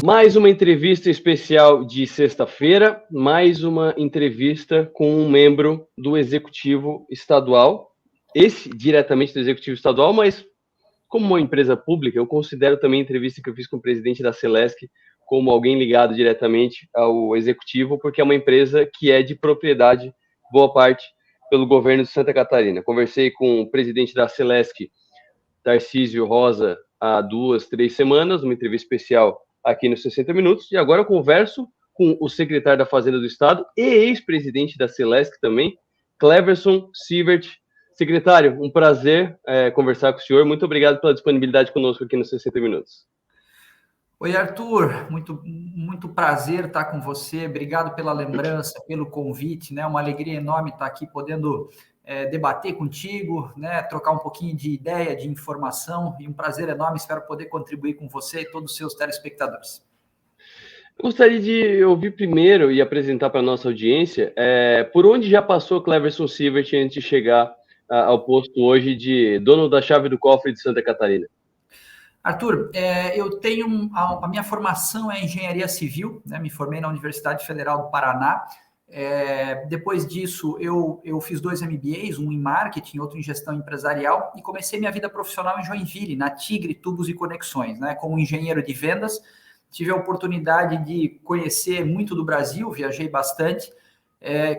Mais uma entrevista especial de sexta-feira, mais uma entrevista com um membro do Executivo Estadual, esse diretamente do Executivo Estadual, mas como uma empresa pública, eu considero também a entrevista que eu fiz com o presidente da Celesc como alguém ligado diretamente ao Executivo, porque é uma empresa que é de propriedade, boa parte, pelo governo de Santa Catarina. Conversei com o presidente da Celesc, Tarcísio Rosa, há 2-3 semanas, uma entrevista especial aqui nos 60 Minutos, e agora eu converso com o secretário da Fazenda do Estado e ex-presidente da Celesc também, Cleverson Sievert. Secretário, um prazer conversar com o senhor. Muito obrigado pela disponibilidade conosco aqui nos 60 Minutos. Oi, Arthur. Muito prazer estar com você. Obrigado pela lembrança, pelo convite, né? Uma alegria enorme estar aqui podendo debater contigo, né? Trocar um pouquinho de ideia, de informação, e um prazer enorme. Espero poder contribuir com você e todos os seus telespectadores. Eu gostaria de ouvir primeiro e apresentar para a nossa audiência por onde já passou Cleverson Sievert antes de chegar ao posto hoje de dono da chave do cofre de Santa Catarina. Arthur, eu tenho a minha formação é engenharia civil, né? Me formei na Universidade Federal do Paraná. Depois disso, eu fiz 2 MBAs, um em marketing, outro em gestão empresarial, e comecei minha vida profissional em Joinville, na Tigre Tubos e Conexões, né? Como engenheiro de vendas. Tive a oportunidade de conhecer muito do Brasil, viajei bastante.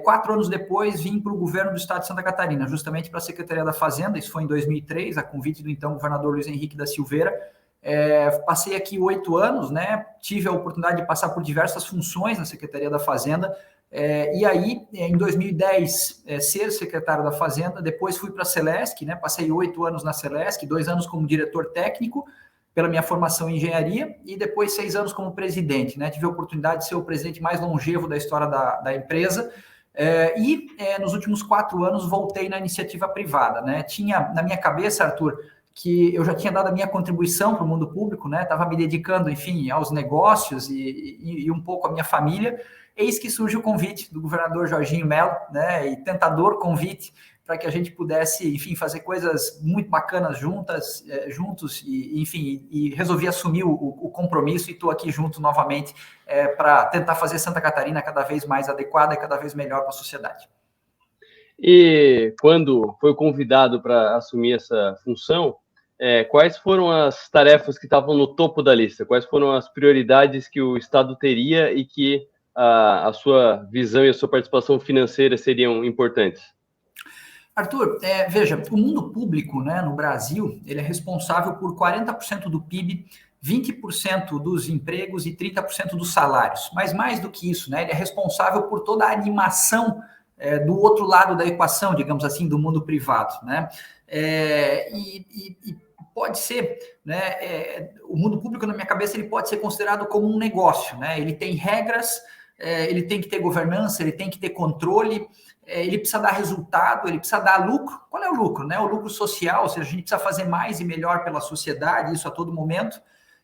4 anos depois, vim para o governo do estado de Santa Catarina, justamente para a Secretaria da Fazenda. Isso foi em 2003, a convite do então governador Luiz Henrique da Silveira. Passei aqui 8 anos, né? Tive a oportunidade de passar por diversas funções na Secretaria da Fazenda. E aí, em 2010, ser secretário da Fazenda. Depois fui para a Celesc, né? Passei 8 anos na Celesc, 2 anos como diretor técnico, pela minha formação em engenharia, e depois 6 anos como presidente, né? Tive a oportunidade de ser o presidente mais longevo da história da empresa, nos últimos 4 anos voltei na iniciativa privada, né? Tinha na minha cabeça, Arthur, que eu já tinha dado a minha contribuição para o mundo público, né? Estava me dedicando, enfim, aos negócios e um pouco à minha família. Eis que surge o convite do governador Jorginho Melo, né? E tentador convite para que a gente pudesse, enfim, fazer coisas muito bacanas juntos, e, enfim, e resolvi assumir o compromisso e estou aqui junto novamente para tentar fazer Santa Catarina cada vez mais adequada e cada vez melhor para a sociedade. E quando foi convidado para assumir essa função, quais foram as tarefas que estavam no topo da lista? Quais foram as prioridades que o Estado teria e que a sua visão e a sua participação financeira seriam importantes? Arthur, veja, o mundo público, né, no Brasil, ele é responsável por 40% do PIB, 20% dos empregos e 30% dos salários. Mas mais do que isso, né, ele é responsável por toda a animação do outro lado da equação, digamos assim, do mundo privado, né? E pode ser, né, o mundo público, na minha cabeça, ele pode ser considerado como um negócio, né? Ele tem regras, ele tem que ter governança, ele tem que ter controle, ele precisa dar resultado, ele precisa dar lucro. Qual é o lucro, né? O lucro social, ou seja, a gente precisa fazer mais e melhor pela sociedade, isso a todo momento.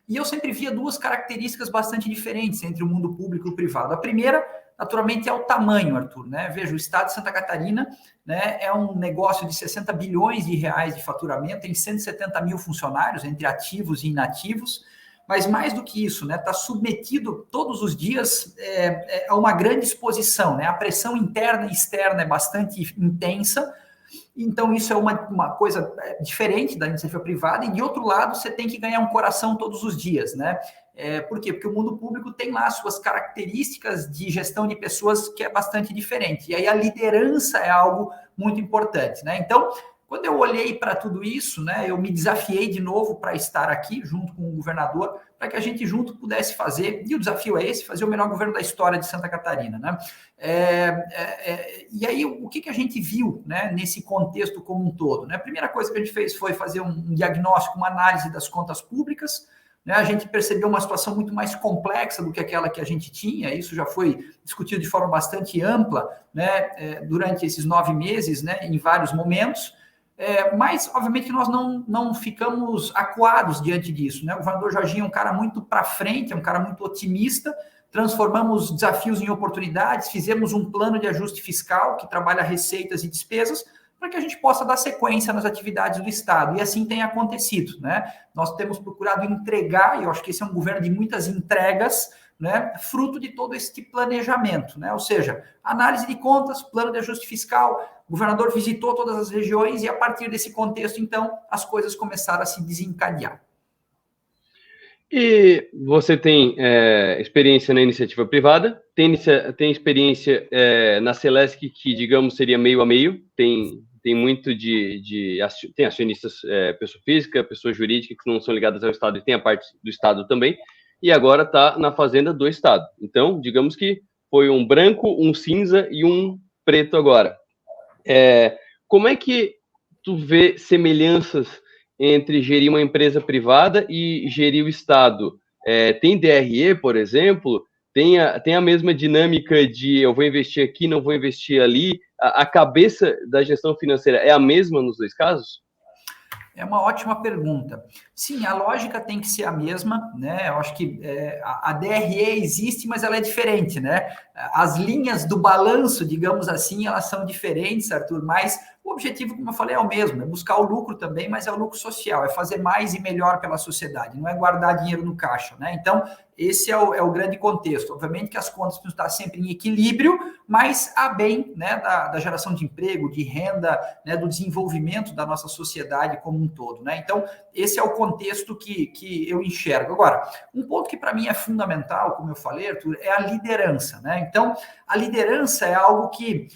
E eu sempre via 2 características bastante diferentes entre o mundo público e o privado. A primeira, naturalmente, é o tamanho, Arthur, né? Veja, o estado de Santa Catarina, né, é um negócio de 60 bilhões de reais de faturamento, tem 170 mil funcionários, entre ativos e inativos. Mas mais do que isso, né, está submetido todos os dias a uma grande exposição, né? A pressão interna e externa é bastante intensa, então isso é uma coisa diferente da iniciativa privada, e de outro lado você tem que ganhar um coração todos os dias, né? Por quê? Porque o mundo público tem lá suas características de gestão de pessoas que é bastante diferente, e aí a liderança é algo muito importante, né? Então, quando eu olhei para tudo isso, né, eu me desafiei de novo para estar aqui junto com o governador, para que a gente junto pudesse fazer, e o desafio é esse, fazer o melhor governo da história de Santa Catarina, né? E aí, o que a gente viu, né, nesse contexto como um todo, né? A primeira coisa que a gente fez foi fazer um diagnóstico, uma análise das contas públicas, né? A gente percebeu uma situação muito mais complexa do que aquela que a gente tinha. Isso já foi discutido de forma bastante ampla, né, durante esses 9 meses, né, em vários momentos. Mas, obviamente, nós não ficamos acuados diante disso, né? O governador Jorginho é um cara muito para frente, é um cara muito otimista. Transformamos desafios em oportunidades, fizemos um plano de ajuste fiscal que trabalha receitas e despesas, para que a gente possa dar sequência nas atividades do Estado. E assim tem acontecido, né? Nós temos procurado entregar, e eu acho que esse é um governo de muitas entregas, né, fruto de todo esse planejamento, né? Ou seja, análise de contas, plano de ajuste fiscal, o governador visitou todas as regiões e a partir desse contexto, então, as coisas começaram a se desencadear. E você tem experiência na iniciativa privada, tem experiência na Celesc, que, digamos, seria meio a meio, tem muito tem acionistas, pessoa física, pessoa jurídica, que não são ligadas ao Estado, e tem a parte do Estado também, e agora está na fazenda do Estado. Então, digamos que foi um branco, um cinza e um preto agora. Como é que tu vê semelhanças entre gerir uma empresa privada e gerir o Estado? Tem DRE, por exemplo? Tem a mesma dinâmica de eu vou investir aqui, não vou investir ali? A cabeça da gestão financeira é a mesma nos dois casos? É uma ótima pergunta. Sim, a lógica tem que ser a mesma, né? Eu acho que a DRE existe, mas ela é diferente, né? As linhas do balanço, digamos assim, elas são diferentes, Arthur, mas o objetivo, como eu falei, é o mesmo, é buscar o lucro também, mas é o lucro social, é fazer mais e melhor pela sociedade, não é guardar dinheiro no caixa, né? Então, esse é o grande contexto. Obviamente que as contas precisam estar sempre em equilíbrio, mas a bem, né, da geração de emprego, de renda, né, do desenvolvimento da nossa sociedade como um todo, né? Então, esse é o contexto que eu enxergo. Agora, um ponto que para mim é fundamental, como eu falei, Arthur, é a liderança, né? Então, a liderança é algo que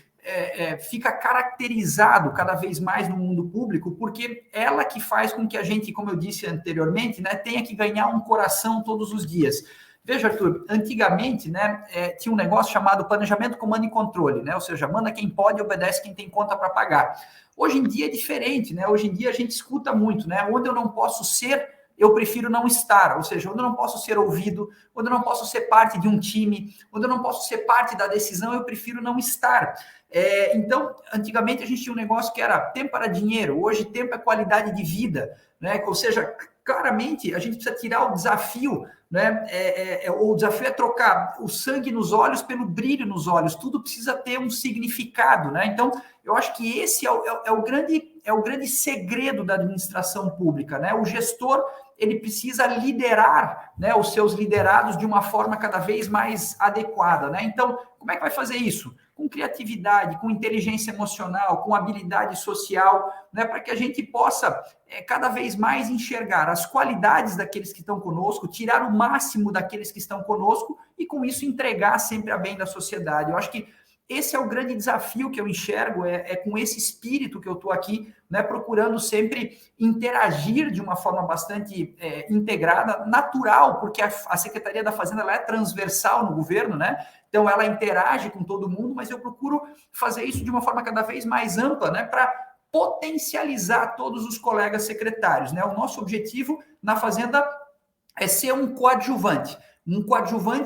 fica caracterizado cada vez mais no mundo público, porque ela que faz com que a gente, como eu disse anteriormente, né, tenha que ganhar um coração todos os dias. Veja, Arthur, antigamente, né, tinha um negócio chamado planejamento, comando e controle, né? Ou seja, manda quem pode e obedece quem tem conta para pagar. Hoje em dia é diferente, né? Hoje em dia a gente escuta muito, né? Onde eu não posso ser, eu prefiro não estar, ou seja, onde eu não posso ser ouvido, onde eu não posso ser parte de um time, onde eu não posso ser parte da decisão, eu prefiro não estar. Então, antigamente a gente tinha um negócio que era tempo para dinheiro, hoje tempo é qualidade de vida, né? Ou seja, claramente a gente precisa tirar o desafio, né? O desafio é trocar o sangue nos olhos pelo brilho nos olhos, tudo precisa ter um significado, né? Então, eu acho que esse é o grande segredo da administração pública, né? O gestor, ele precisa liderar, né, os seus liderados de uma forma cada vez mais adequada, né? Então, como é que vai fazer isso? Com criatividade, com inteligência emocional, com habilidade social, né, para que a gente possa cada vez mais enxergar as qualidades daqueles que estão conosco, tirar o máximo daqueles que estão conosco e, com isso, entregar sempre a bem da sociedade. Eu acho que esse é o grande desafio que eu enxergo, com esse espírito que eu estou aqui, né, procurando sempre interagir de uma forma bastante integrada, natural, porque a Secretaria da Fazenda ela é transversal no governo, né? Então ela interage com todo mundo, mas eu procuro fazer isso de uma forma cada vez mais ampla, né, para potencializar todos os colegas secretários, né? O nosso objetivo na Fazenda é ser um coadjuvante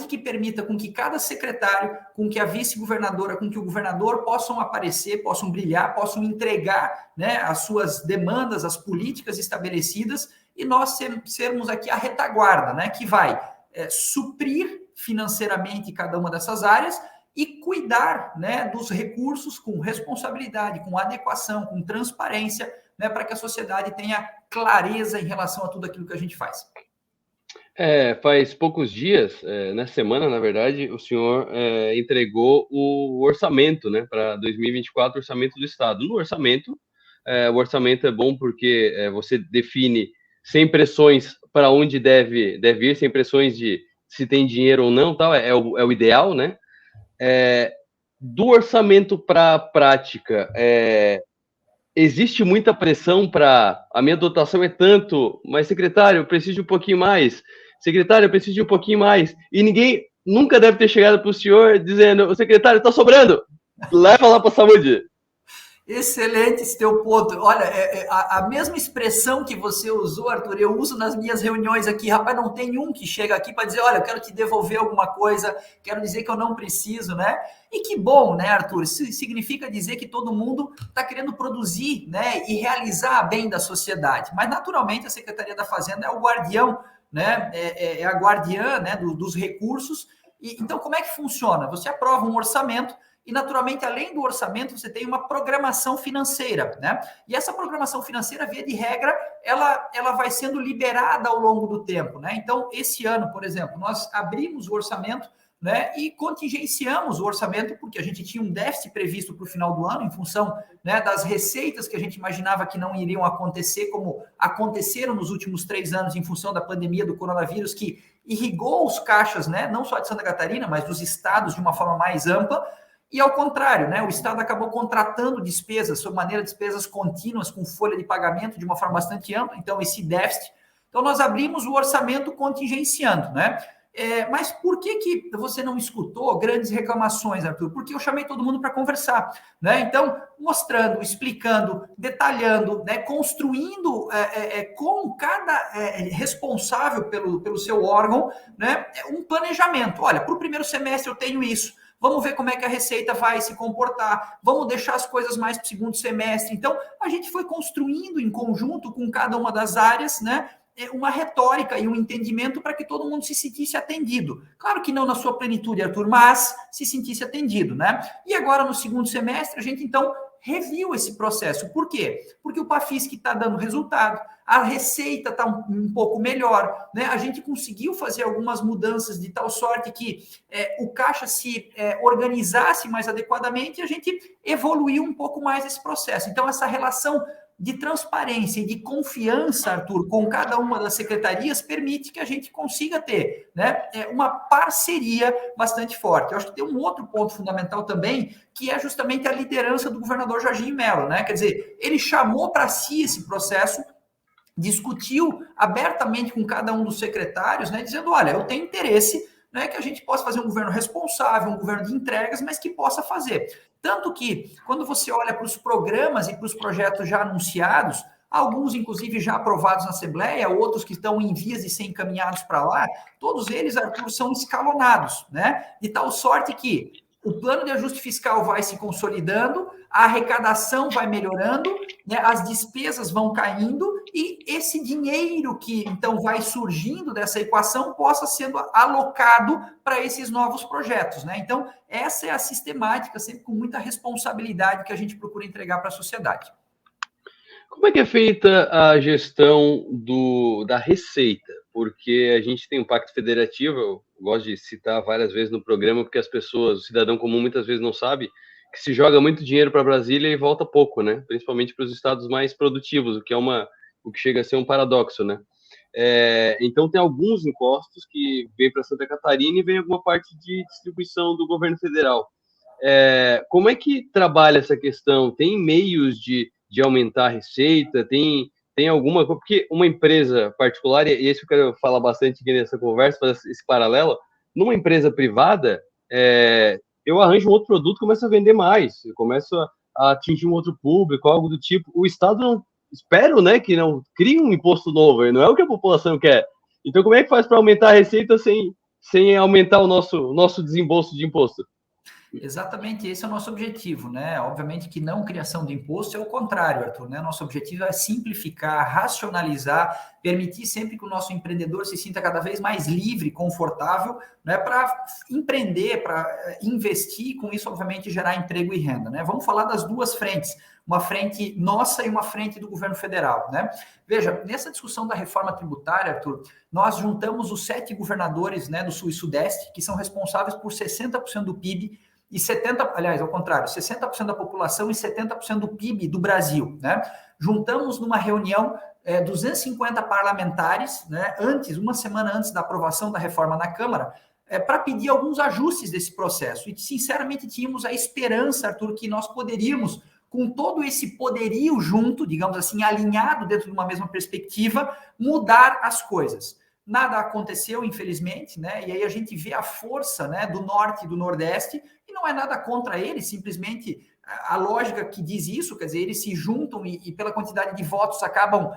que permita com que cada secretário, com que a vice-governadora, com que o governador possam aparecer, possam brilhar, possam entregar, né, as suas demandas, as políticas estabelecidas, e nós sermos aqui a retaguarda, né, que vai suprir financeiramente cada uma dessas áreas e cuidar, né, dos recursos com responsabilidade, com adequação, com transparência, né, para que a sociedade tenha clareza em relação a tudo aquilo que a gente faz. Faz poucos dias, na semana, na verdade, o senhor entregou o orçamento, né, para 2024, o orçamento do Estado. No orçamento, o orçamento é bom porque você define sem pressões para onde deve ir, sem pressões de se tem dinheiro ou não, tal, é o ideal, né? Do orçamento para a prática, existe muita pressão para a minha dotação é tanto, mas secretário, eu preciso de um pouquinho mais. Secretário, eu preciso de um pouquinho mais. E ninguém nunca deve ter chegado para o senhor dizendo, o secretário, está sobrando, leva lá para a saúde. Excelente esse teu ponto. Olha, a mesma expressão que você usou, Arthur, eu uso nas minhas reuniões aqui. Rapaz, não tem um que chega aqui para dizer, olha, eu quero te devolver alguma coisa, quero dizer que eu não preciso, né? E que bom, né, Arthur? Isso significa dizer que todo mundo está querendo produzir, né, e realizar a bem da sociedade. Mas, naturalmente, a Secretaria da Fazenda é o guardião, né? É a guardiã, né, dos recursos. Então, como é que funciona? Você aprova um orçamento E, naturalmente, além do orçamento, você tem uma programação financeira, né? E essa programação financeira, via de regra, ela vai sendo liberada ao longo do tempo, né? Então, esse ano, por exemplo, nós abrimos o orçamento, né, e contingenciamos o orçamento porque a gente tinha um déficit previsto para o final do ano em função, né, das receitas que a gente imaginava que não iriam acontecer, como aconteceram nos últimos 3 anos em função da pandemia do coronavírus, que irrigou os caixas, né, não só de Santa Catarina, mas dos estados de uma forma mais ampla. E ao contrário, né, o Estado acabou contratando despesas, sob maneira de despesas contínuas, com folha de pagamento de uma forma bastante ampla, então esse déficit. Então nós abrimos o orçamento contingenciando, né? Mas por que você não escutou grandes reclamações, Arthur? Porque eu chamei todo mundo para conversar, né? Então, mostrando, explicando, detalhando, né? Construindo com cada responsável pelo seu órgão, né? Um planejamento. Olha, para o primeiro semestre eu tenho isso. Vamos ver como é que a Receita vai se comportar. Vamos deixar as coisas mais para o segundo semestre. Então, a gente foi construindo em conjunto com cada uma das áreas, né? Uma retórica e um entendimento para que todo mundo se sentisse atendido. Claro que não na sua plenitude, Arthur, mas se sentisse atendido, né? E agora, no segundo semestre, a gente, então, reviu esse processo. Por quê? Porque o PAFISC está dando resultado, a receita está um pouco melhor, né? A gente conseguiu fazer algumas mudanças de tal sorte que o caixa se organizasse mais adequadamente e a gente evoluiu um pouco mais esse processo. Então, essa relação de transparência e de confiança, Arthur, com cada uma das secretarias, permite que a gente consiga ter, né, uma parceria bastante forte. Eu acho que tem um outro ponto fundamental também, que é justamente a liderança do governador Jorginho Mello, né? Quer dizer, ele chamou para si esse processo, discutiu abertamente com cada um dos secretários, né, dizendo, olha, eu tenho interesse, né, que a gente possa fazer um governo responsável, um governo de entregas, mas que possa fazer. Tanto que, quando você olha para os programas e para os projetos já anunciados, alguns, inclusive, já aprovados na Assembleia, outros que estão em vias de ser encaminhados para lá, todos eles, Arthur, são escalonados, né? De tal sorte que o plano de ajuste fiscal vai se consolidando, a arrecadação vai melhorando, né, as despesas vão caindo e esse dinheiro que, então, vai surgindo dessa equação possa sendo alocado para esses novos projetos, né? Então, essa é a sistemática, sempre com muita responsabilidade que a gente procura entregar para a sociedade. Como é que é feita a gestão da receita? Porque a gente tem um pacto federativo, eu gosto de citar várias vezes no programa, porque as pessoas, o cidadão comum muitas vezes não sabe que se joga muito dinheiro para Brasília e volta pouco, né? Principalmente para os estados mais produtivos, o que chega a ser um paradoxo, né? Então tem alguns impostos que vêm para Santa Catarina e vem alguma parte de distribuição do governo federal. Como é que trabalha essa questão? Tem meios de aumentar a receita? Tem alguma coisa? Porque uma empresa particular, e isso eu quero falar bastante aqui nessa conversa, fazer esse paralelo, numa empresa privada, eu arranjo um outro produto, começo a vender mais, eu começo a atingir um outro público, algo do tipo. O Estado não, espero, né, que não crie um imposto novo, não é o que a população quer. Então, como é que faz para aumentar a receita sem aumentar o nosso desembolso de imposto? Exatamente, esse é o nosso objetivo, né? Obviamente que não criação de imposto, é o contrário, Arthur, né? Nosso objetivo é simplificar, racionalizar, permitir sempre que o nosso empreendedor se sinta cada vez mais livre, confortável, né? Para empreender, para investir e com isso, obviamente, gerar emprego e renda, né? Vamos falar das duas frentes, uma frente nossa e uma frente do governo federal, né? Veja, nessa discussão da reforma tributária, Arthur, nós juntamos os 7 governadores, né, do Sul e Sudeste, que são responsáveis por 60% do PIB, e 60% da população e 70% do PIB do Brasil, né? Juntamos numa reunião 250 parlamentares, né? Uma semana antes da aprovação da reforma na Câmara, para pedir alguns ajustes desse processo. E, sinceramente, tínhamos a esperança, Arthur, que nós poderíamos, com todo esse poderio junto, digamos assim, alinhado dentro de uma mesma perspectiva, mudar as coisas. Nada aconteceu, infelizmente, né? E aí a gente vê a força, né, do Norte e do Nordeste, e não é nada contra eles, simplesmente a lógica que diz isso, quer dizer, eles se juntam e pela quantidade de votos acabam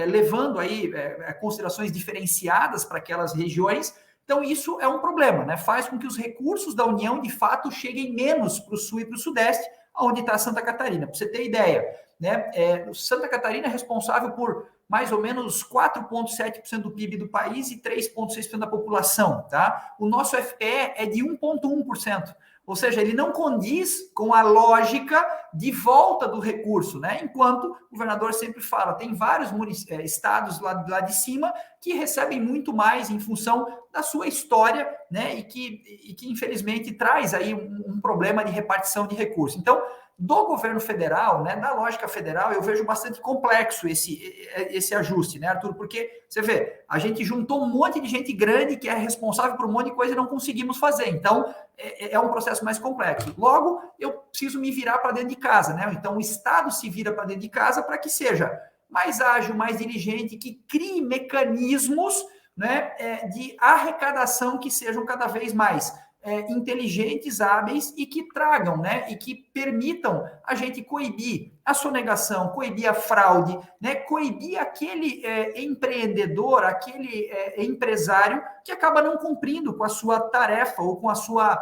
levando aí considerações diferenciadas para aquelas regiões. Então, isso é um problema, né? Faz com que os recursos da União, de fato, cheguem menos para o Sul e para o Sudeste, onde está Santa Catarina. Para você ter ideia, né? Santa Catarina é responsável por mais ou menos 4,7% do PIB do país e 3,6% da população, tá? O nosso FPE é de 1,1%, Ou seja, ele não condiz com a lógica de volta do recurso, né? Enquanto o governador sempre fala, tem vários estados lá de cima que recebem muito mais em função da sua história, né? E que infelizmente traz aí um problema de repartição de recursos. Então, do governo federal, né, da lógica federal, eu vejo bastante complexo esse ajuste, né, Arthur? Porque, você vê, a gente juntou um monte de gente grande que é responsável por um monte de coisa e não conseguimos fazer. Então, é um processo mais complexo. Logo, eu preciso me virar para dentro de casa, né? Então, o Estado se vira para dentro de casa para que seja mais ágil, mais diligente, que crie mecanismos, né, de arrecadação que sejam cada vez mais inteligentes, hábeis e que tragam, né, e que permitam a gente coibir a sonegação, coibir a fraude, né, coibir aquele empreendedor, aquele empresário que acaba não cumprindo com a sua tarefa ou com a sua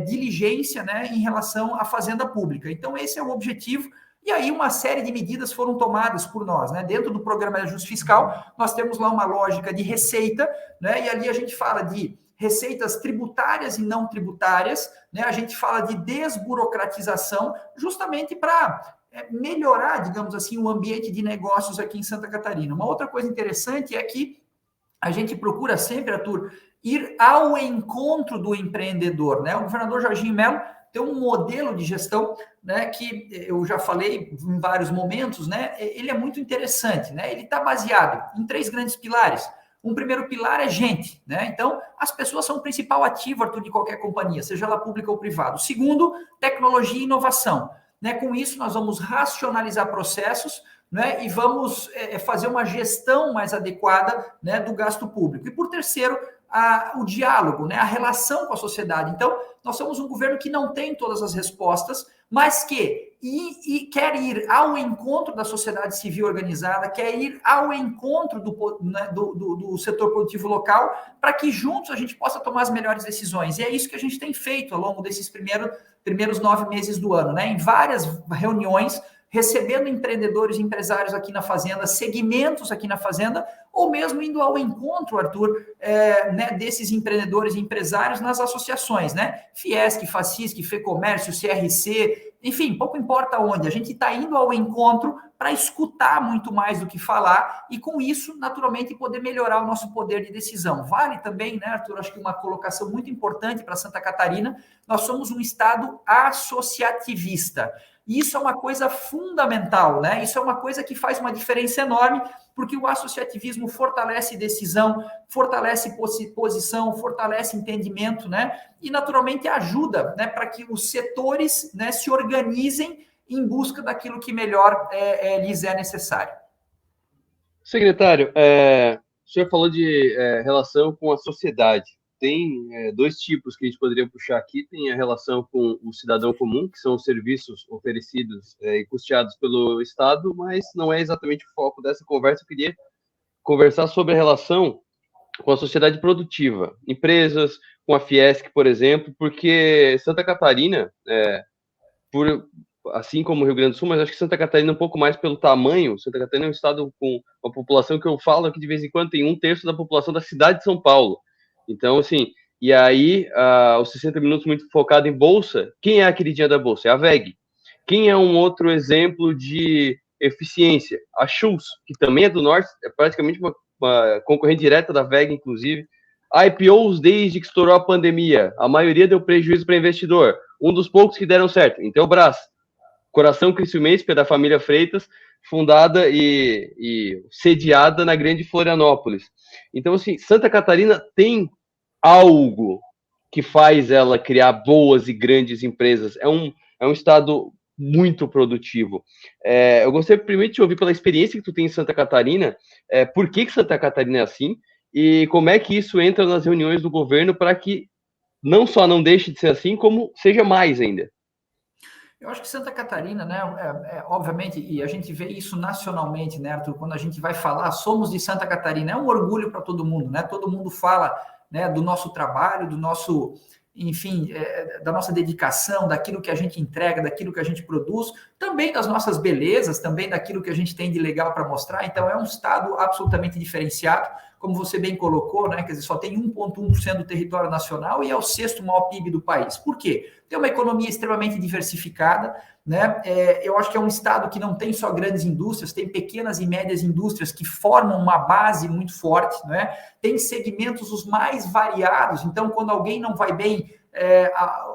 diligência, né, em relação à fazenda pública. Então, esse é o objetivo. E aí uma série de medidas foram tomadas por nós, né? Dentro do programa de ajuste fiscal, nós temos lá uma lógica de receita, né? E ali a gente fala de receitas tributárias e não tributárias, né? A gente fala de desburocratização, justamente para melhorar, digamos assim, o ambiente de negócios aqui em Santa Catarina. Uma outra coisa interessante é que a gente procura sempre, Arthur, ir ao encontro do empreendedor, né? O governador Jorginho Melo tem um modelo de gestão, né, que eu já falei em vários momentos, né? Ele é muito interessante, né? Ele está baseado em 3 grandes pilares. Um primeiro pilar é gente, né? Então, as pessoas são o principal ativo, Arthur, de qualquer companhia, seja ela pública ou privada. O segundo, tecnologia e inovação, né? Com isso, nós vamos racionalizar processos, né? E vamos fazer uma gestão mais adequada, né, do gasto público. E por terceiro, o diálogo, né, a relação com a sociedade. Então, nós somos um governo que não tem todas as respostas, mas que quer ir ao encontro da sociedade civil organizada, quer ir ao encontro do setor produtivo local, para que juntos a gente possa tomar as melhores decisões. E é isso que a gente tem feito ao longo desses primeiros 9 meses do ano, né? Em várias reuniões, recebendo empreendedores e empresários aqui na Fazenda, segmentos aqui na Fazenda, ou mesmo indo ao encontro, Arthur, né, desses empreendedores e empresários nas associações, né? Fiesc, Facisc, FEComércio, CRC, enfim, pouco importa onde, a gente está indo ao encontro para escutar muito mais do que falar e, com isso, naturalmente, poder melhorar o nosso poder de decisão. Vale também, né, Arthur, acho que uma colocação muito importante para Santa Catarina, nós somos um estado associativista. E isso é uma coisa fundamental, né? Isso é uma coisa que faz uma diferença enorme, porque o associativismo fortalece decisão, fortalece posição, fortalece entendimento, né? E, naturalmente, ajuda, né, para que os setores, né, se organizem em busca daquilo que melhor lhes é necessário. Secretário, o senhor falou de relação com a sociedade. Tem 2 tipos que a gente poderia puxar aqui. Tem a relação com o cidadão comum, que são os serviços oferecidos e custeados pelo Estado, mas não é exatamente o foco dessa conversa. Eu queria conversar sobre a relação com a sociedade produtiva, empresas, com a Fiesc, por exemplo, porque Santa Catarina, assim como o Rio Grande do Sul, mas acho que Santa Catarina um pouco mais pelo tamanho. Santa Catarina é um estado com uma população que eu falo que de vez em quando tem 1/3 da população da cidade de São Paulo. Então, assim, e aí os 60 minutos muito focado em bolsa. Quem é a queridinha da bolsa? É a WEG. Quem é um outro exemplo de eficiência? A Schultz, que também é do Norte, é praticamente uma concorrente direta da WEG, inclusive. IPOs desde que estourou a pandemia. A maioria deu prejuízo para investidor. Um dos poucos que deram certo. Intelbras, Coração Criciumense, que é da família Freitas, fundada e sediada na Grande Florianópolis. Então, assim, Santa Catarina tem algo que faz ela criar boas e grandes empresas. É um estado muito produtivo. Eu gostaria primeiro de te ouvir pela experiência que tu tem em Santa Catarina, por que Santa Catarina é assim e como é que isso entra nas reuniões do governo para que não só não deixe de ser assim, como seja mais ainda. Eu acho que Santa Catarina, né, obviamente, e a gente vê isso nacionalmente, né, Arthur, quando a gente vai falar, somos de Santa Catarina, é um orgulho para todo mundo, né, todo mundo fala, né, do nosso trabalho, do nosso, enfim, da nossa dedicação, daquilo que a gente entrega, daquilo que a gente produz, também das nossas belezas, também daquilo que a gente tem de legal para mostrar, então é um estado absolutamente diferenciado. como você bem colocou, né? Quer dizer, só tem 1,1% do território nacional e é o sexto maior PIB do país. Por quê? Tem uma economia extremamente diversificada, né? Eu acho que é um estado que não tem só grandes indústrias, tem pequenas e médias indústrias que formam uma base muito forte, né? Tem segmentos os mais variados, então quando alguém não vai bem,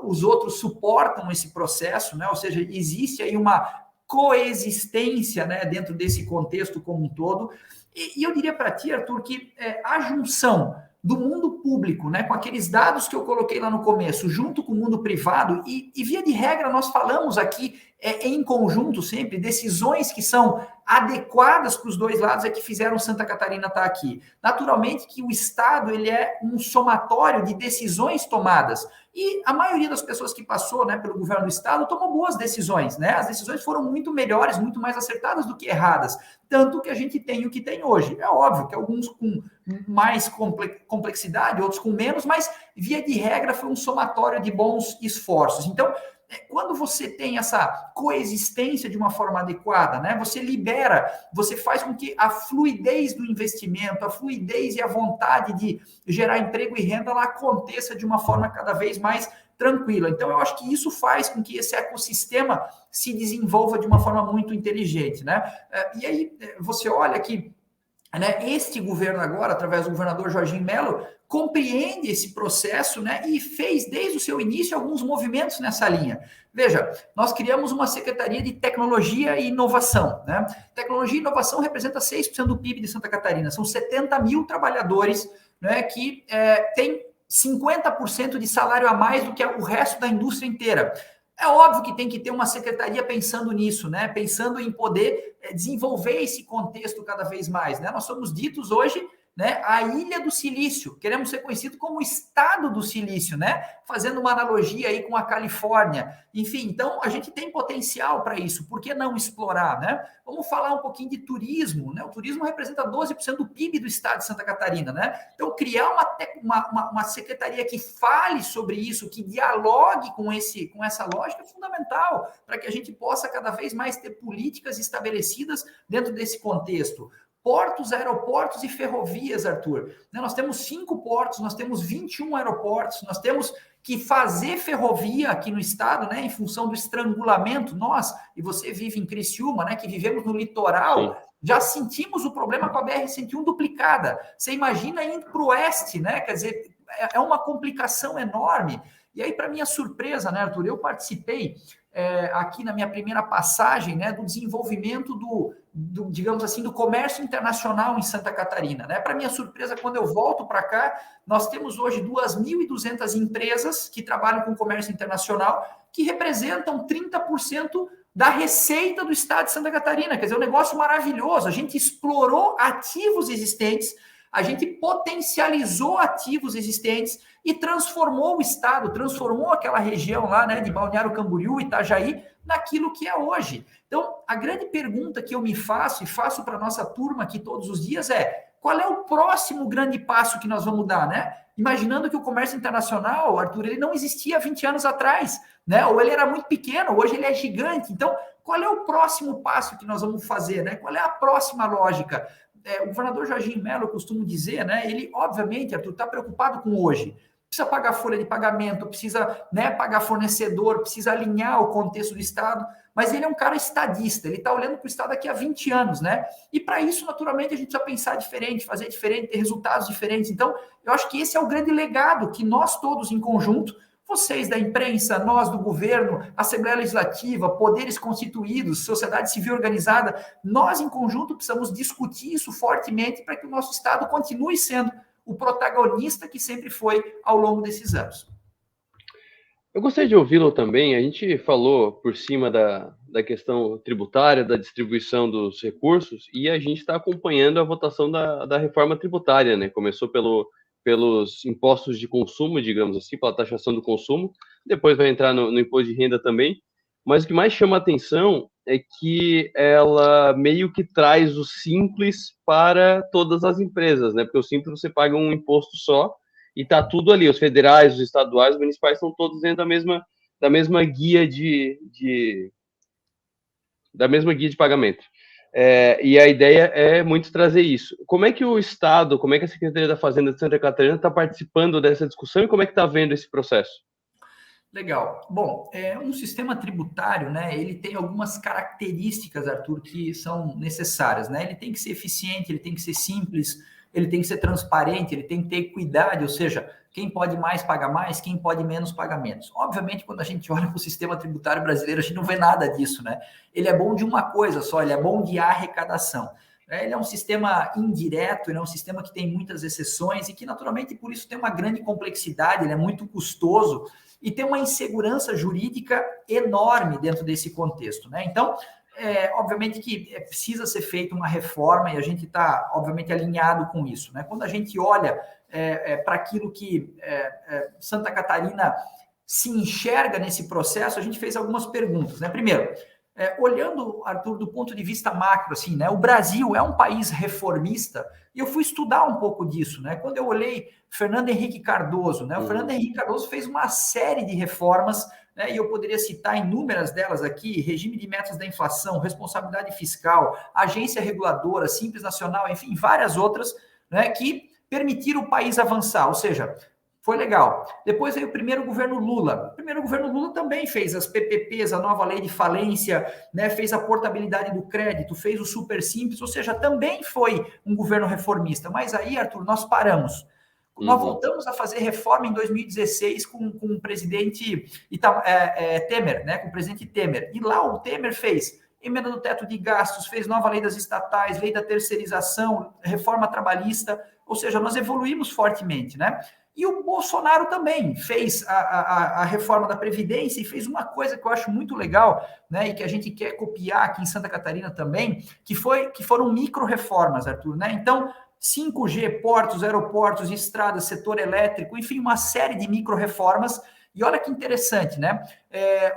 os outros suportam esse processo, né? Ou seja, existe aí uma coexistência, né, dentro desse contexto como um todo. E eu diria para ti, Arthur, que a junção do mundo público, né, com aqueles dados que eu coloquei lá no começo, junto com o mundo privado, e via de regra nós falamos aqui em conjunto sempre, decisões que são adequadas para os dois lados é que fizeram Santa Catarina estar aqui. Naturalmente que o Estado ele é um somatório de decisões tomadas, e a maioria das pessoas que passou, né, pelo governo do Estado tomou boas decisões, né? As decisões foram muito melhores, muito mais acertadas do que erradas, tanto que a gente tem o que tem hoje. É óbvio que alguns com mais complexidade, outros com menos, mas via de regra foi um somatório de bons esforços. Então, quando você tem essa coexistência de uma forma adequada, né, você libera, você faz com que a fluidez do investimento, a fluidez e a vontade de gerar emprego e renda, ela aconteça de uma forma cada vez mais tranquila. Então, eu acho que isso faz com que esse ecossistema se desenvolva de uma forma muito inteligente, né? E aí, você olha que, né, este governo agora, através do governador Jorginho Melo, compreende esse processo, né, e fez desde o seu início alguns movimentos nessa linha. Veja, nós criamos uma Secretaria de Tecnologia e Inovação, né? Tecnologia e Inovação representa 6% do PIB de Santa Catarina, são 70 mil trabalhadores, né, que têm 50% de salário a mais do que o resto da indústria inteira. É óbvio que tem que ter uma secretaria pensando nisso, né? Pensando em poder desenvolver esse contexto cada vez mais, né? Nós somos ditos hoje, né, a Ilha do Silício, queremos ser conhecidos como o Estado do Silício, né? Fazendo uma analogia aí com a Califórnia. Enfim, então a gente tem potencial para isso, por que não explorar, né? Vamos falar um pouquinho de turismo, né? O turismo representa 12% do PIB do estado de Santa Catarina, né? Então, criar uma secretaria que fale sobre isso, que dialogue com essa lógica é fundamental para que a gente possa cada vez mais ter políticas estabelecidas dentro desse contexto. Portos, aeroportos e ferrovias, Arthur. Nós temos 5 portos, nós temos 21 aeroportos, nós temos que fazer ferrovia aqui no estado, né, em função do estrangulamento. Nós, e você vive em Criciúma, né, que vivemos no litoral, sim, já sentimos o problema com a BR-101 duplicada. Você imagina indo para o oeste, né? Quer dizer, é uma complicação enorme. E aí, para minha surpresa, né, Arthur, eu participei aqui na minha primeira passagem, né, do desenvolvimento digamos assim, do comércio internacional em Santa Catarina, né? Para minha surpresa, quando eu volto para cá, nós temos hoje 2.200 empresas que trabalham com comércio internacional, que representam 30% da receita do estado de Santa Catarina. Quer dizer, um negócio maravilhoso. A gente explorou ativos existentes, a gente potencializou ativos existentes e transformou o estado, transformou aquela região lá, né, de Balneário Camboriú, Itajaí, naquilo que é hoje. Então, a grande pergunta que eu me faço e faço para a nossa turma aqui todos os dias é: qual é o próximo grande passo que nós vamos dar, né? Imaginando que o comércio internacional, Arthur, ele não existia há 20 anos atrás, né? Ou ele era muito pequeno, hoje ele é gigante. Então, qual é o próximo passo que nós vamos fazer, né? Qual é a próxima lógica? O governador Jorginho Melo, eu costumo dizer, né? Ele, obviamente, Arthur, está preocupado com hoje. Precisa pagar folha de pagamento, precisa, né, pagar fornecedor, precisa alinhar o contexto do Estado, mas ele é um cara estadista, ele está olhando para o Estado daqui a 20 anos, né? E para isso, naturalmente, a gente precisa pensar diferente, fazer diferente, ter resultados diferentes. Então, eu acho que esse é o grande legado que nós todos em conjunto, vocês da imprensa, nós do governo, Assembleia Legislativa, poderes constituídos, sociedade civil organizada, nós em conjunto precisamos discutir isso fortemente para que o nosso Estado continue sendo o protagonista que sempre foi ao longo desses anos. Eu gostaria de ouvi-lo também. A gente falou por cima da questão tributária, da distribuição dos recursos, e a gente está acompanhando a votação da reforma tributária, né? Começou pelos impostos de consumo, digamos assim, pela taxação do consumo, depois vai entrar no imposto de renda também, mas o que mais chama a atenção é que ela meio que traz o simples para todas as empresas, né? Porque o simples você paga um imposto só e tá tudo ali, os federais, os estaduais, os municipais estão todos dentro da mesma guia de pagamento. E a ideia é muito trazer isso. Como é que o Estado, como é que a Secretaria da Fazenda de Santa Catarina está participando dessa discussão e como é que está vendo esse processo? Legal. Bom, um sistema tributário, né, ele tem algumas características, Arthur, que são necessárias, né? Ele tem que ser eficiente, ele tem que ser simples, ele tem que ser transparente, ele tem que ter equidade, ou seja, quem pode mais paga mais, quem pode menos paga menos. Obviamente, quando a gente olha para o sistema tributário brasileiro, a gente não vê nada disso, né? Ele é bom de uma coisa só, ele é bom de arrecadação. Ele é um sistema indireto, ele é um sistema que tem muitas exceções e que, naturalmente, por isso tem uma grande complexidade, ele é muito custoso e tem uma insegurança jurídica enorme dentro desse contexto, né? Então, obviamente que precisa ser feita uma reforma e a gente está, obviamente, alinhado com isso, né? Quando a gente olha para aquilo que Santa Catarina se enxerga nesse processo, a gente fez algumas perguntas, né? Primeiro, olhando, Arthur, do ponto de vista macro, assim, né? O Brasil é um país reformista e eu fui estudar um pouco disso, né? Quando eu olhei Fernando Henrique Cardoso, né? O Fernando Henrique Cardoso fez uma série de reformas, né? E eu poderia citar inúmeras delas aqui: regime de metas da inflação, responsabilidade fiscal, agência reguladora, Simples Nacional, enfim, várias outras, né? Que permitiram o país avançar, ou seja, foi legal. Depois veio o primeiro governo Lula. O primeiro governo Lula também fez as PPPs, a nova lei de falência, né, fez a portabilidade do crédito, fez o super simples, ou seja, também foi um governo reformista. Mas aí, Arthur, nós paramos. Nós voltamos a fazer reforma em 2016 com o presidente Temer, né, com o presidente Temer. E lá o Temer fez emenda do teto de gastos, fez nova lei das estatais, lei da terceirização, reforma trabalhista, ou seja, nós evoluímos fortemente, né? E o Bolsonaro também fez a reforma da Previdência e fez uma coisa que eu acho muito legal, né, e que a gente quer copiar aqui em Santa Catarina também, que foram micro-reformas, Arthur, né? Então, 5G, portos, aeroportos, estradas, setor elétrico, enfim, uma série de micro-reformas. E olha que interessante, né?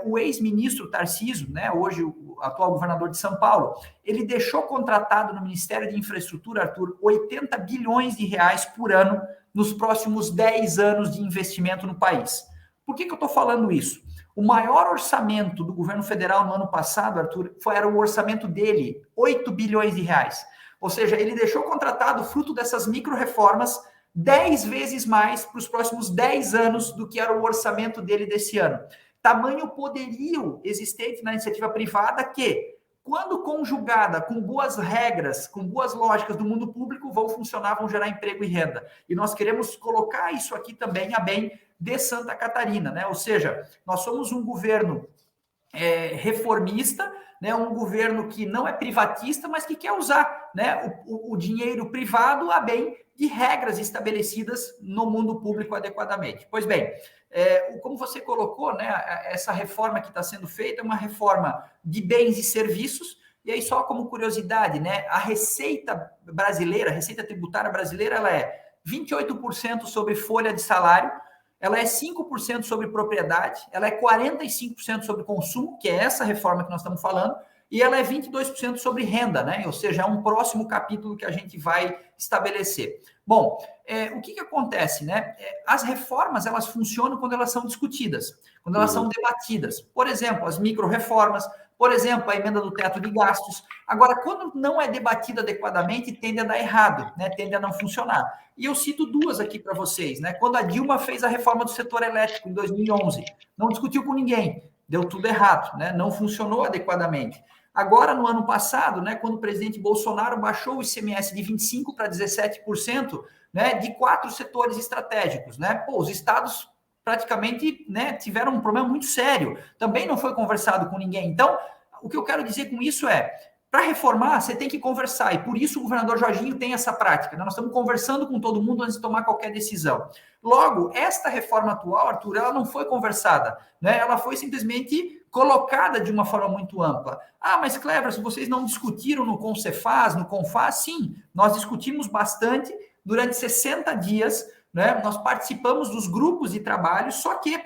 O ex-ministro Tarcísio, né, hoje o atual governador de São Paulo, ele deixou contratado no Ministério de Infraestrutura, Arthur, 80 bilhões de reais por ano nos próximos 10 anos de investimento no país. Por que eu estou falando isso? O maior orçamento do governo federal no ano passado, Arthur, era o orçamento dele, 8 bilhões de reais. Ou seja, ele deixou contratado, fruto dessas micro-reformas, 10 vezes mais para os próximos 10 anos do que era o orçamento dele desse ano. Tamanho poderio existente na iniciativa privada que, quando conjugada com boas regras, com boas lógicas do mundo público, vão funcionar, vão gerar emprego e renda. E nós queremos colocar isso aqui também a bem de Santa Catarina, né? Ou seja, nós somos um governo reformista, né? Um governo que não é privatista, mas que quer usar, né, o dinheiro privado a bem de regras estabelecidas no mundo público adequadamente. Pois bem, como você colocou, né, essa reforma que está sendo feita é uma reforma de bens e serviços. E aí, só como curiosidade, né, a receita brasileira, a receita tributária brasileira, ela é 28% sobre folha de salário, ela é 5% sobre propriedade, ela é 45% sobre consumo, que é essa reforma que nós estamos falando, e ela é 22% sobre renda, né? Ou seja, é um próximo capítulo que a gente vai estabelecer. Bom, o que acontece, né? As reformas, elas funcionam quando elas são discutidas, quando elas são debatidas. Por exemplo, as micro-reformas, por exemplo, a emenda do teto de gastos. Agora, quando não é debatida adequadamente, tende a dar errado, né? Tende a não funcionar. E eu cito duas aqui para vocês, né? Quando a Dilma fez a reforma do setor elétrico em 2011, não discutiu com ninguém, deu tudo errado, né? Não funcionou adequadamente. Agora, no ano passado, né, quando o presidente Bolsonaro baixou o ICMS de 25% para 17%, né, de 4 setores estratégicos, né? Pô, os estados praticamente, né, tiveram um problema muito sério. Também não foi conversado com ninguém. Então, o que eu quero dizer com isso para reformar, você tem que conversar, e por isso o governador Jorginho tem essa prática, né? Nós estamos conversando com todo mundo antes de tomar qualquer decisão. Logo, esta reforma atual, Arthur, ela não foi conversada, né? Ela foi simplesmente colocada de uma forma muito ampla. Ah, mas Cleber, se vocês não discutiram no Concefaz, no Confaz, sim, nós discutimos bastante durante 60 dias, né? Nós participamos dos grupos de trabalho, só que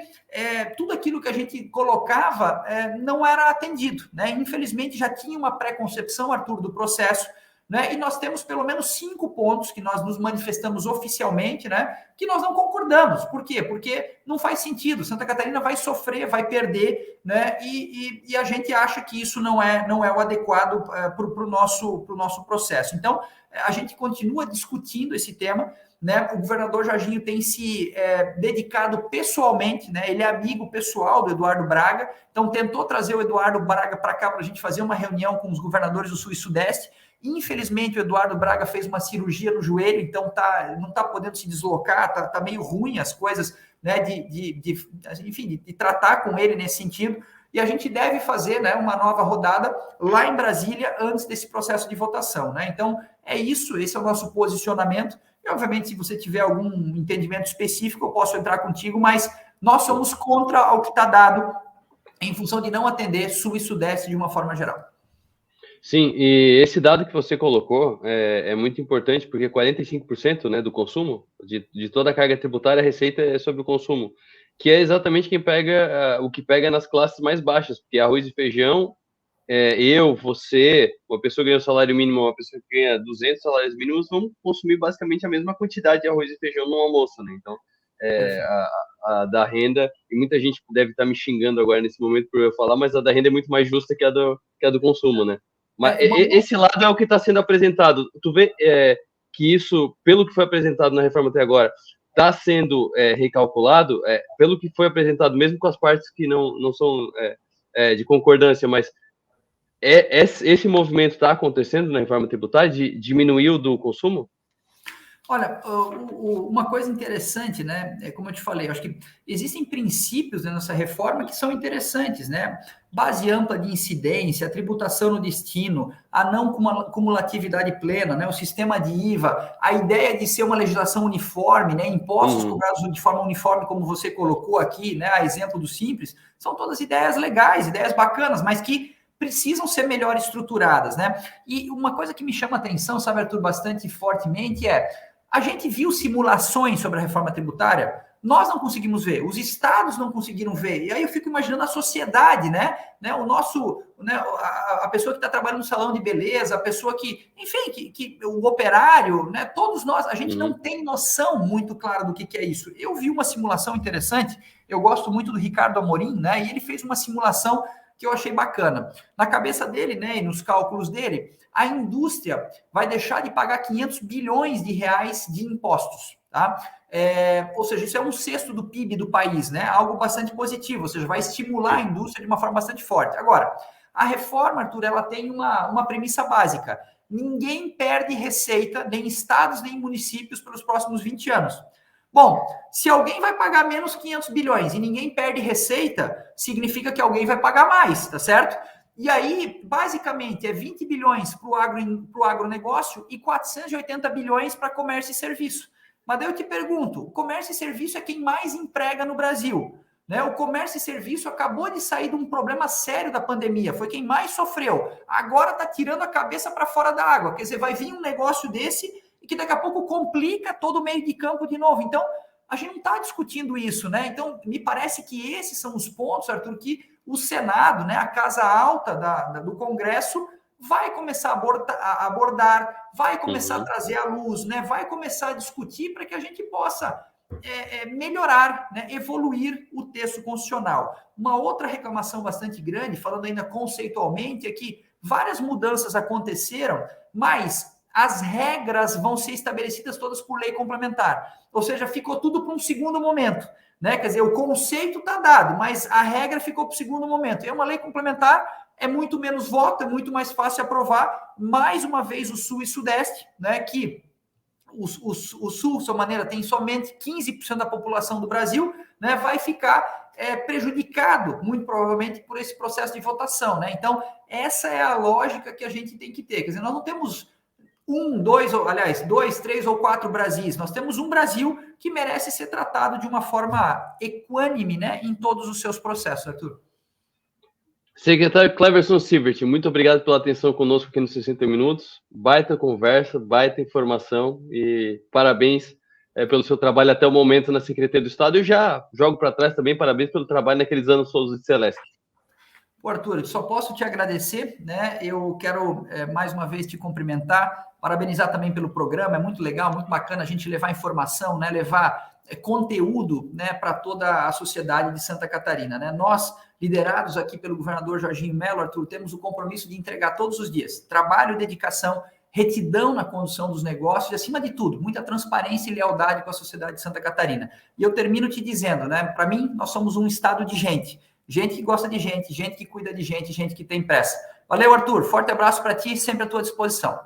tudo aquilo que a gente colocava não era atendido, né? Infelizmente já tinha uma preconcepção, Arthur, do processo, né? E nós temos pelo menos 5 pontos que nós nos manifestamos oficialmente, né? Que nós não concordamos. Por quê? Porque não faz sentido. Santa Catarina vai sofrer, vai perder, né? E a gente acha que isso não é o adequado para o nosso processo. Então, a gente continua discutindo esse tema, né? O governador Jorginho tem se dedicado pessoalmente, né? Ele é amigo pessoal do Eduardo Braga, então tentou trazer o Eduardo Braga para cá para a gente fazer uma reunião com os governadores do Sul e Sudeste. Infelizmente, o Eduardo Braga fez uma cirurgia no joelho, então não está podendo se deslocar, tá meio ruim as coisas, né? De tratar com ele nesse sentido. E a gente deve fazer, né, uma nova rodada lá em Brasília antes desse processo de votação, né? Então, é isso, esse é o nosso posicionamento. E, obviamente, se você tiver algum entendimento específico, eu posso entrar contigo, mas nós somos contra o que está dado em função de não atender Sul e Sudeste de uma forma geral. Sim, e esse dado que você colocou é muito importante, porque 45%, né, do consumo, de toda a carga tributária, a receita é sobre o consumo, que é exatamente quem pega o que pega nas classes mais baixas, porque arroz e feijão, você, uma pessoa que ganha o salário mínimo, uma pessoa que ganha 200 salários mínimos, vão consumir basicamente a mesma quantidade de arroz e feijão no almoço, né? Então, a da renda, e muita gente deve estar me xingando agora nesse momento por eu falar, mas a da renda é muito mais justa que a do consumo, né? Mas esse lado é o que está sendo apresentado. Tu vê que isso, pelo que foi apresentado na reforma até agora, está sendo recalculado, pelo que foi apresentado, mesmo com as partes que não são de concordância, mas esse movimento está acontecendo na reforma tributária de diminuir o do consumo? Olha, uma coisa interessante, né? Como eu te falei, eu acho que existem princípios nessa reforma que são interessantes, né? Base ampla de incidência, a tributação no destino, a não cumulatividade plena, né? O sistema de IVA, a ideia de ser uma legislação uniforme, né? Impostos cobrados de forma uniforme, como você colocou aqui, né? A exemplo do Simples, são todas ideias legais, ideias bacanas, mas que precisam ser melhor estruturadas, né? E uma coisa que me chama a atenção, sabe, Arthur, bastante fortemente a gente viu simulações sobre a reforma tributária, nós não conseguimos ver, os estados não conseguiram ver, e aí eu fico imaginando a sociedade, né? O nosso, né? A pessoa que está trabalhando no salão de beleza, a pessoa que, enfim, o operário, né? Todos nós, a gente não tem noção muito clara do que é isso. Eu vi uma simulação interessante, eu gosto muito do Ricardo Amorim, né? E ele fez uma simulação que eu achei bacana. Na cabeça dele, né, e nos cálculos dele, a indústria vai deixar de pagar 500 bilhões de reais de impostos, tá? Ou seja, isso é 1/6 do PIB do país, né? Algo bastante positivo, ou seja, vai estimular a indústria de uma forma bastante forte. Agora, a reforma, Arthur, ela tem uma premissa básica. Ninguém perde receita, nem estados, nem municípios, pelos próximos 20 anos. Bom, se alguém vai pagar menos 500 bilhões e ninguém perde receita, significa que alguém vai pagar mais, tá certo? E aí, basicamente, é 20 bilhões para o agronegócio e 480 bilhões para comércio e serviço. Mas daí eu te pergunto, o comércio e serviço é quem mais emprega no Brasil, né? O comércio e serviço acabou de sair de um problema sério da pandemia, foi quem mais sofreu. Agora está tirando a cabeça para fora da água, quer dizer, vai vir um negócio desse e que daqui a pouco complica todo o meio de campo de novo. Então, a gente não está discutindo isso, né? Então, me parece que esses são os pontos, Arthur, que o Senado, né, a Casa Alta do Congresso, vai começar a abordar, vai começar a trazer à luz, né? Vai começar a discutir para que a gente possa melhorar, né? Evoluir o texto constitucional. Uma outra reclamação bastante grande, falando ainda conceitualmente, é que várias mudanças aconteceram, mas as regras vão ser estabelecidas todas por lei complementar. Ou seja, ficou tudo para um segundo momento, né? Quer dizer, o conceito está dado, mas a regra ficou para o segundo momento. É uma lei complementar, é muito menos voto, é muito mais fácil aprovar. Mais uma vez, o Sul e Sudeste, né? Que o Sul, de sua maneira, tem somente 15% da população do Brasil, né? Vai ficar prejudicado, muito provavelmente, por esse processo de votação, né? Então, essa é a lógica que a gente tem que ter. Quer dizer, nós não temos dois, 3 ou 4 Brasis. Nós temos um Brasil que merece ser tratado de uma forma equânime, né, em todos os seus processos, Arthur. Secretário Cleverson Sievert, muito obrigado pela atenção conosco aqui nos 60 minutos. Baita conversa, baita informação e parabéns pelo seu trabalho até o momento na Secretaria do Estado. Eu já jogo para trás também, parabéns pelo trabalho naqueles anos todos de Celeste. Pô, Arthur, só posso te agradecer, né? Eu quero mais uma vez te cumprimentar, parabenizar também pelo programa, é muito legal, muito bacana a gente levar informação, né? Levar conteúdo, né, para toda a sociedade de Santa Catarina, né? Nós, liderados aqui pelo governador Jorginho Mello, Arthur, temos o compromisso de entregar todos os dias trabalho, dedicação, retidão na condução dos negócios e, acima de tudo, muita transparência e lealdade com a sociedade de Santa Catarina. E eu termino te dizendo, né? Para mim, nós somos um estado de gente. Gente que gosta de gente, gente que cuida de gente, gente que tem pressa. Valeu, Arthur. Forte abraço para ti, sempre à tua disposição.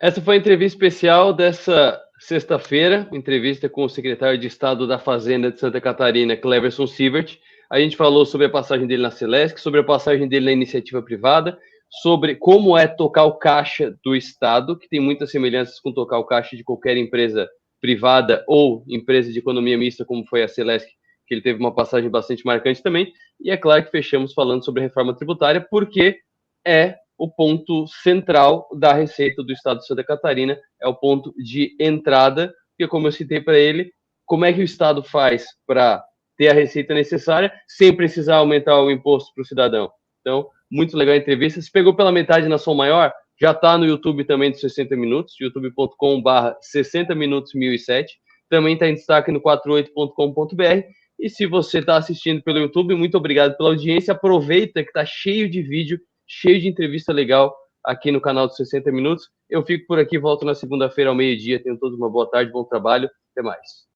Essa foi a entrevista especial dessa sexta-feira, entrevista com o secretário de Estado da Fazenda de Santa Catarina, Cleverson Sievert. A gente falou sobre a passagem dele na Celesc, sobre a passagem dele na iniciativa privada, sobre como é tocar o caixa do Estado, que tem muitas semelhanças com tocar o caixa de qualquer empresa privada ou empresa de economia mista, como foi a Celesc, que ele teve uma passagem bastante marcante também. E é claro que fechamos falando sobre a reforma tributária, porque é o ponto central da receita do Estado de Santa Catarina, é o ponto de entrada, porque, como eu citei para ele, como é que o Estado faz para ter a receita necessária sem precisar aumentar o imposto para o cidadão? Então, muito legal a entrevista. Se pegou pela metade na Som Maior, já está no YouTube também dos 60 Minutos, youtube.com/60 Minutos 1007. Também está em destaque no 48.com.br. E se você está assistindo pelo YouTube, muito obrigado pela audiência. Aproveita que está cheio de vídeo, cheio de entrevista legal aqui no canal dos 60 Minutos. Eu fico por aqui, volto na segunda-feira ao meio-dia. Tenham todos uma boa tarde, bom trabalho. Até mais.